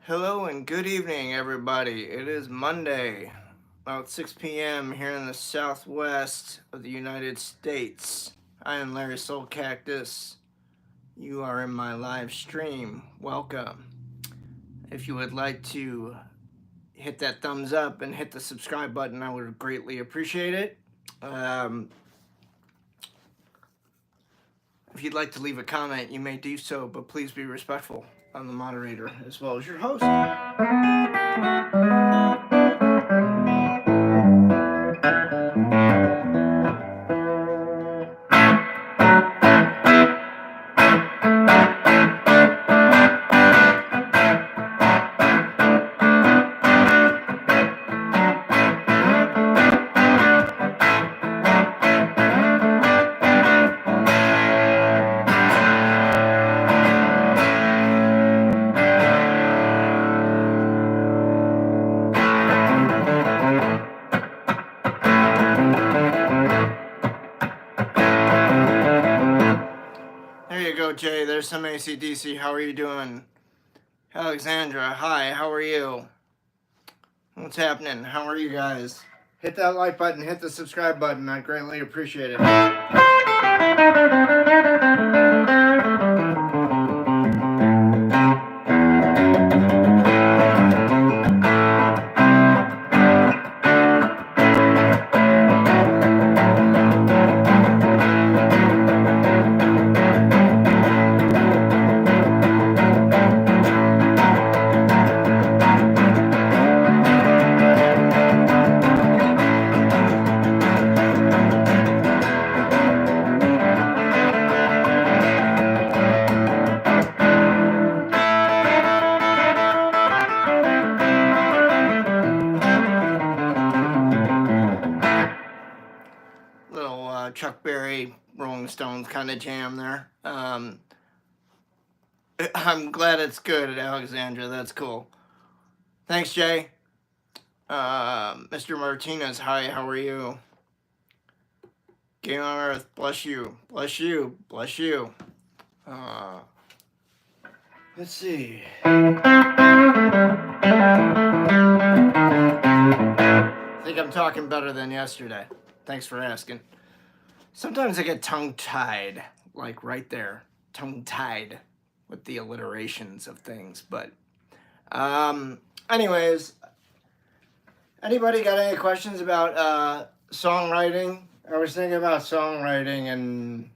Hello and good evening, everybody. It is Monday, about 6 p.m. here in the southwest of the United States. I am Larry Soulcactus. You are in my live stream. Welcome. If you would like to hit that thumbs up and hit the subscribe button, I would greatly appreciate it. If you'd like to leave a comment, you may do so, but please be respectful. I'm the moderator as well as your host. Jay, there's some AC/DC. How are you doing? Alexandra, hi, how are you? What's happening? How are you guys? Hit that like button, hit the subscribe button. I greatly appreciate it. Chuck Berry, Rolling Stones kind of jam there. I'm glad it's good, Alexandra. That's cool. Thanks, Jay. Mr. Martinez, hi, how are you? Game on Earth, bless you. Bless you. Bless you. Let's see. I think I'm talking better than yesterday. Thanks for asking. Sometimes I get tongue-tied, like right there, tongue-tied with the alliterations of things. But anyways, anybody got any questions about songwriting? I was thinking about songwriting and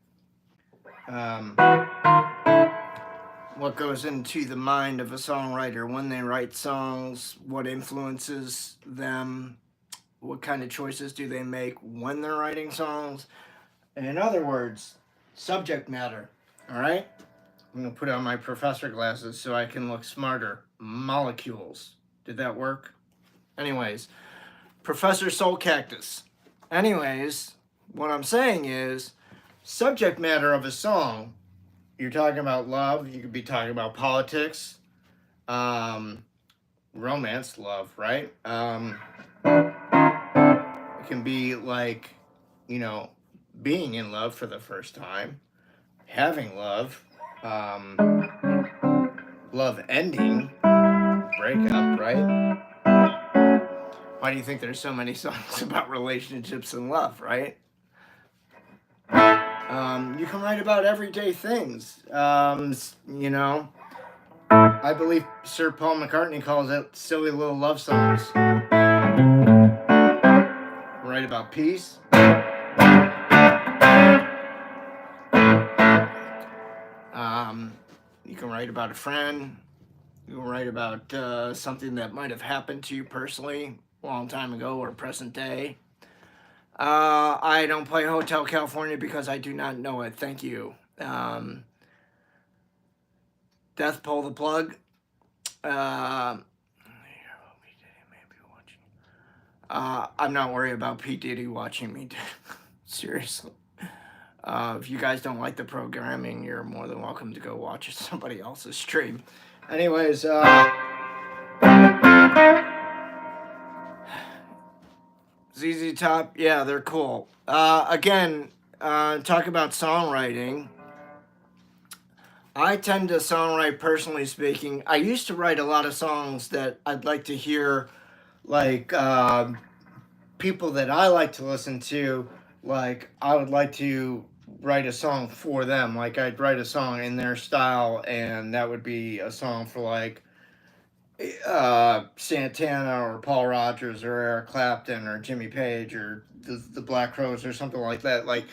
what goes into the mind of a songwriter when they write songs, what influences them, what kind of choices do they make when they're writing songs. And in other words, subject matter, all right? I'm going to put on my professor glasses so I can look smarter. Molecules. Did that work? Anyways, Professor Soulcactus. Anyways, what I'm saying is, subject matter of a song, you're talking about love, you could be talking about politics, romance, love, right? It can be like, you know, being in love for the first time, having love, love ending, breakup, right? Why do you think there's so many songs about relationships and love, right? You can write about everyday things. You know, I believe Sir Paul McCartney calls it silly little love songs. Write about peace. You can write about a friend. You can write about something that might have happened to you personally a long time ago or present day. I don't play Hotel California because I do not know it. Thank you. Death Pull the Plug. I'm not worried about P. Diddy watching me. Seriously. If you guys don't like the programming, you're more than welcome to go watch somebody else's stream. Anyways, ZZ Top, yeah, they're cool. Again, talk about songwriting. I tend to songwrite, personally speaking. I used to write a lot of songs that I'd like to hear, like people that I like to listen to. Like I would like to write a song for them. Like I'd write a song in their style, and that would be a song for like Santana or Paul Rogers or Eric Clapton or Jimmy Page or the Black Crowes or something like that. Like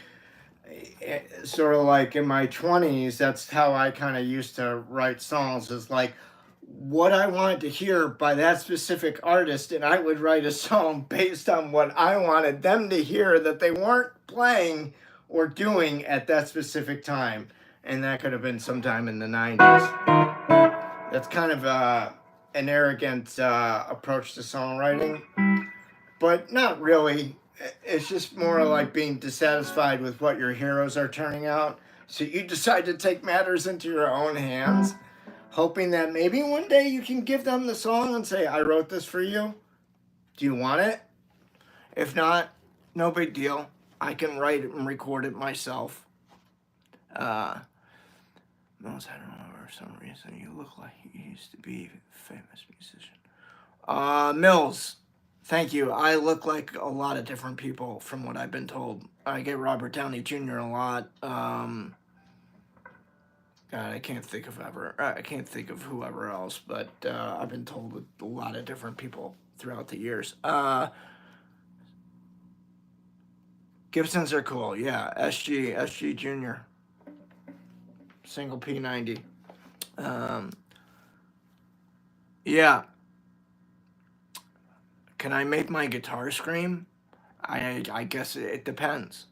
sort of like in my 20s, that's how I kind of used to write songs, is like what I wanted to hear by that specific artist, and I would write a song based on what I wanted them to hear that they weren't playing or doing at that specific time. And that could have been sometime in the 90s. That's kind of an arrogant approach to songwriting, but not really. It's just more like being dissatisfied with what your heroes are turning out. So you decide to take matters into your own hands, hoping that maybe one day you can give them the song and say, I wrote this for you. Do you want it? If not, no big deal. I can write it and record it myself. Mills, I don't know, for some reason you look like you used to be a famous musician. Mills, thank you. I look like a lot of different people from what I've been told. I get Robert Downey Jr. a lot. God, I can't think of whoever else, but I've been told a lot of different people throughout the years. Gibsons are cool, yeah. SG Jr. Single P-90. Yeah. Can I make my guitar scream? I guess it depends.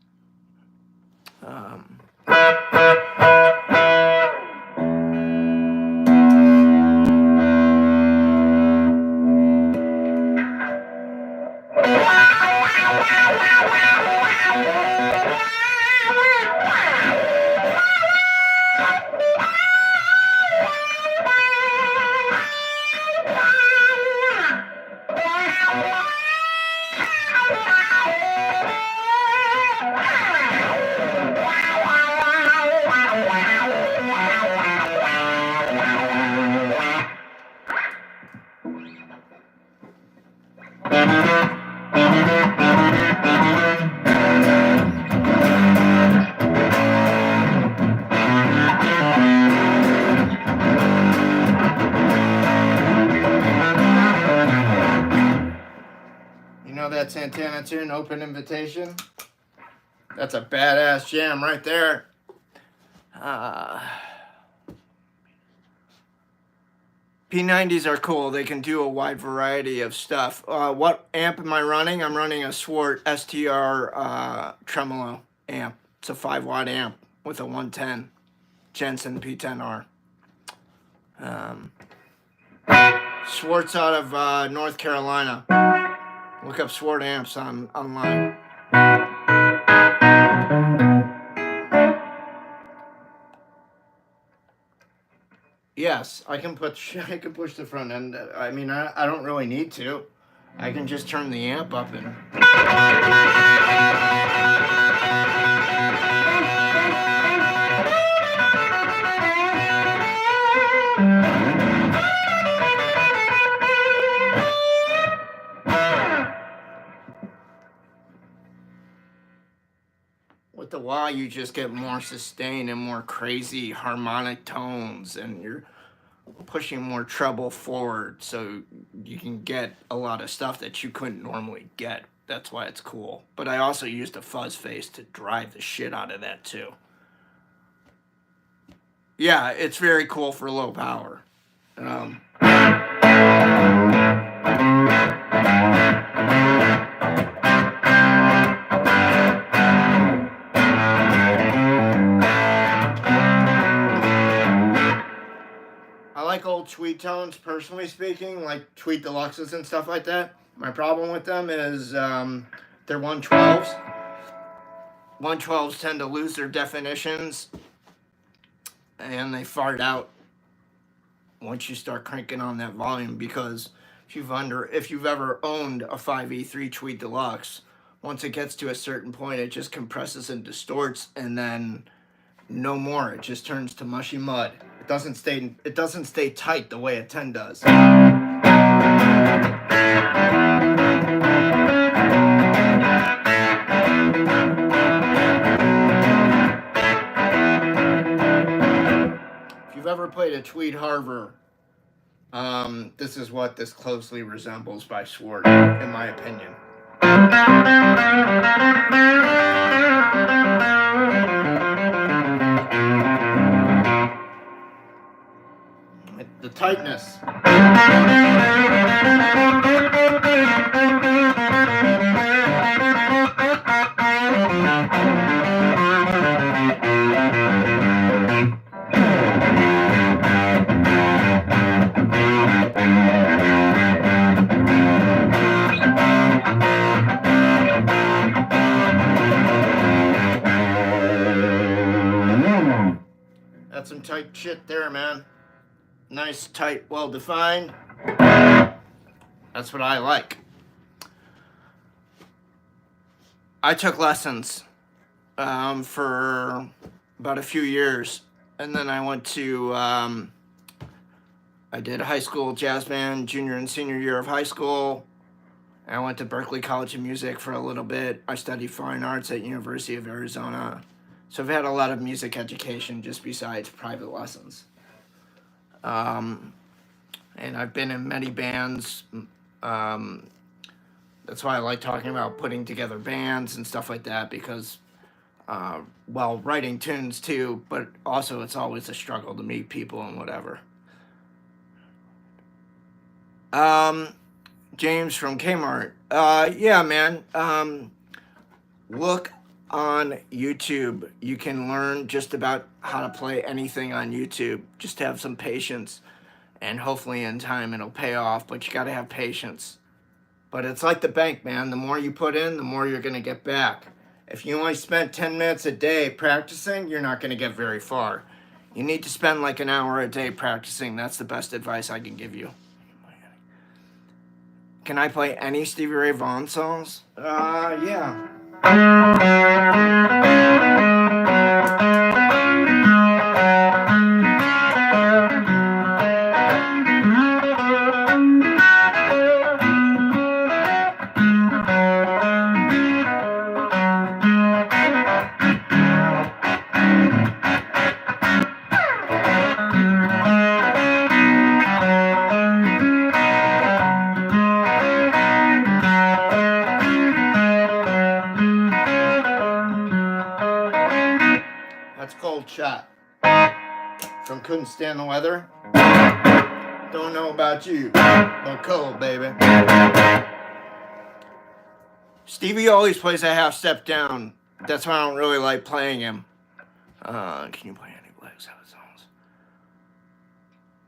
That Santana tune, Open Invitation. That's a badass jam right there. P90s are cool. They can do a wide variety of stuff. What amp am I running? I'm running a Swart STR-Tremolo amp. It's a 5-watt amp with a 110 Jensen P10R. Swart's out of North Carolina. Look up Swart amps online. Yes, I can push the front end. I mean, I don't really need to. I can just turn the amp up and. With the wah, you just get more sustain and more crazy harmonic tones, and you're pushing more treble forward, so you can get a lot of stuff that you couldn't normally get. That's why it's cool. But I also used a fuzz face to drive the shit out of that too. Yeah, it's very cool for low power. I like old Tweed tones, personally speaking, like Tweed Deluxes and stuff like that. My problem with them is they're 112s. 112s tend to lose their definitions, and they fart out once you start cranking on that volume, because if you've ever owned a 5E3 Tweed Deluxe, once it gets to a certain point, it just compresses and distorts, and then no more. It just turns to mushy mud. It doesn't stay tight the way a 10 does. If you've ever played a Tweed Harbour, this is what this closely resembles by Swart, in my opinion. The tightness. That's some tight shit there, man. Nice, tight, well-defined. That's what I like. I took lessons for about a few years, and then I went to, I did high school jazz band, junior and senior year of high school. I went to Berklee College of Music for a little bit. I studied fine arts at University of Arizona. So I've had a lot of music education just besides private lessons. And I've been in many bands. That's why I like talking about putting together bands and stuff like that, because, well, writing tunes too, but also it's always a struggle to meet people and whatever. James from Kmart. Yeah, man. Look on YouTube. You can learn just about how to play anything on YouTube. Just have some patience, and hopefully in time it'll pay off, but you got to have patience. But it's like the bank, man. The more you put in, the more you're going to get back. If you only spend 10 minutes a day practicing, you're not going to get very far. You need to spend like an hour a day practicing. That's the best advice I can give you. Can I play any Stevie Ray Vaughan songs? Yeah. Cold Shot from Couldn't Stand the Weather. Don't know about you, but cold, baby. Stevie always plays a half step down. That's why I don't really like playing him. Can you play any Black Sabbath songs?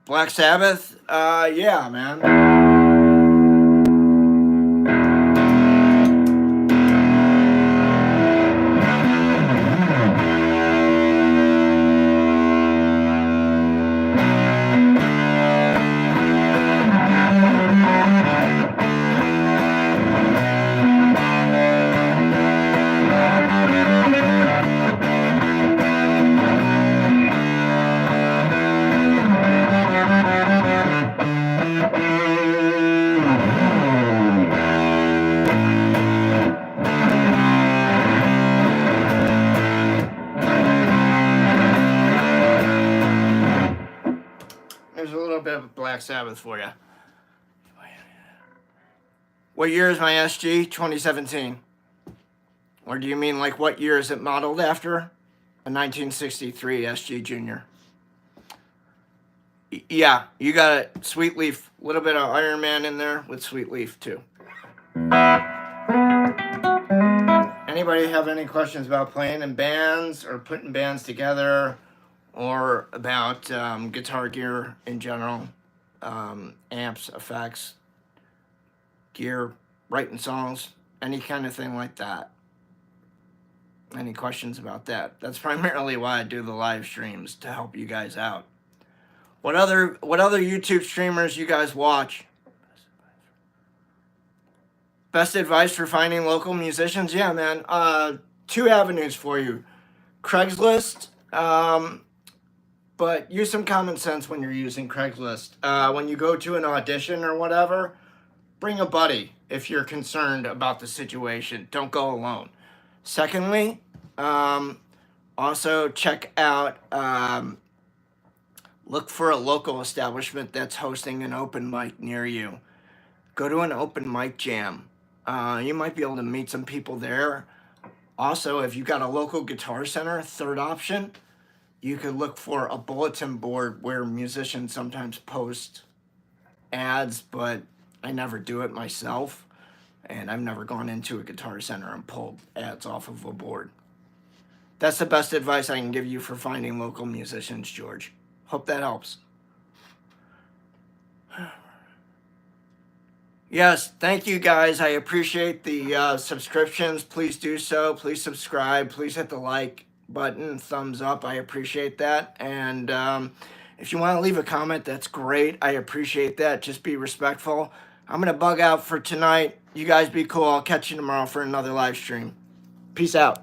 Black Sabbath? Yeah, man. There's a little bit of Black Sabbath for you. What year is my SG? 2017. Or do you mean like what year is it modeled after? A 1963 SG Jr. Yeah, you got it. Sweet Leaf. A little bit of Iron Man in there with Sweet Leaf too. Anybody have any questions about playing in bands or putting bands together, or about guitar gear in general, amps, effects, gear, writing songs, any kind of thing like that? Any questions about that? That's primarily why I do the live streams, to help you guys out. What other YouTube streamers you guys watch? Best advice for finding local musicians? Yeah, man. 2 avenues for you. Craigslist But use some common sense when you're using Craigslist. When you go to an audition or whatever, bring a buddy if you're concerned about the situation. Don't go alone. Secondly, also check out, look for a local establishment that's hosting an open mic near you. Go to an open mic jam. You might be able to meet some people there. Also, if you've got a local guitar center, third option, you could look for a bulletin board where musicians sometimes post ads, but I never do it myself. And I've never gone into a guitar center and pulled ads off of a board. That's the best advice I can give you for finding local musicians, George. Hope that helps. Yes, thank you guys. I appreciate the subscriptions. Please do so. Please subscribe. Please hit the like button, thumbs up. I appreciate that. And if you want to leave a comment, that's great. I appreciate that. Just be respectful. I'm going to bug out for tonight. You guys be cool. I'll catch you tomorrow for another live stream. Peace out.